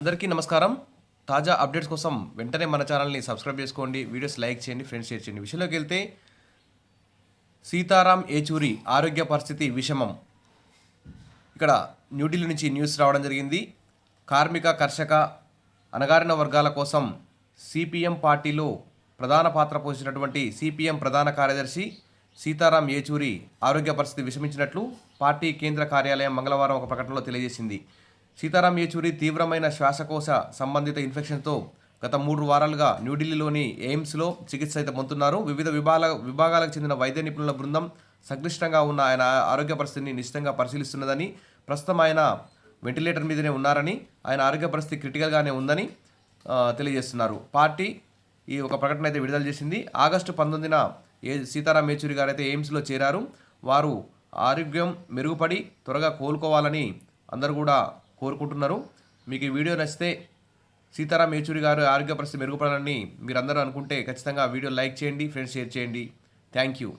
అందరికీ నమస్కారం. తాజా అప్డేట్స్ కోసం వెంటనే మన ఛానల్ని సబ్స్క్రైబ్ చేసుకోండి, వీడియోస్ లైక్ చేయండి, ఫ్రెండ్స్ షేర్ చేయండి. విషయంలోకి వెళ్తే సీతారాం ఏచూరి ఆరోగ్య పరిస్థితి విషమం. ఇక్కడ న్యూఢిల్లీ నుంచి న్యూస్ రావడం జరిగింది. కార్మిక కర్షక అణగారిన వర్గాల కోసం సిపిఎం పార్టీలో ప్రధాన పాత్ర పోషించినటువంటి సిపిఎం ప్రధాన కార్యదర్శి సీతారాం ఏచూరి ఆరోగ్య పరిస్థితి విషమించినట్లు పార్టీ కేంద్ర కార్యాలయం మంగళవారం ఒక ప్రకటనలో తెలియజేసింది. సీతారాం ఏచూరి తీవ్రమైన శ్వాసకోశ సంబంధిత ఇన్ఫెక్షన్తో గత 3 వారాలుగా న్యూఢిల్లీలోని ఎయిమ్స్లో చికిత్స అయితే పొందుతున్నారు. వివిధ విభాగాలకు చెందిన వైద్య నిపుణుల బృందం సంక్లిష్టంగా ఉన్న ఆయన ఆరోగ్య పరిస్థితిని నిశ్చితంగా పరిశీలిస్తున్నదని, ప్రస్తుతం ఆయన వెంటిలేటర్ మీదనే ఉన్నారని, ఆయన ఆరోగ్య పరిస్థితి క్రిటికల్గానే ఉందని తెలియజేస్తున్నారు. పార్టీ ఈ ఒక ప్రకటన అయితే విడుదల చేసింది. ఆగస్టు 19న సీతారాం ఏచూరి గారు అయితే ఎయిమ్స్లో చేరారు. వారు ఆరోగ్యం మెరుగుపడి త్వరగా కోలుకోవాలని అందరూ కూడా కోరుకుంటున్నారు. మీకు ఈ వీడియో నచ్చితే సీతారాం ఏచూరి గారు ఆరోగ్య పరిస్థితి మెరుగుపడాలని మీరందరూ అనుకుంటే ఖచ్చితంగా వీడియో లైక్ చేయండి, ఫ్రెండ్స్ షేర్ చేయండి. Thank you.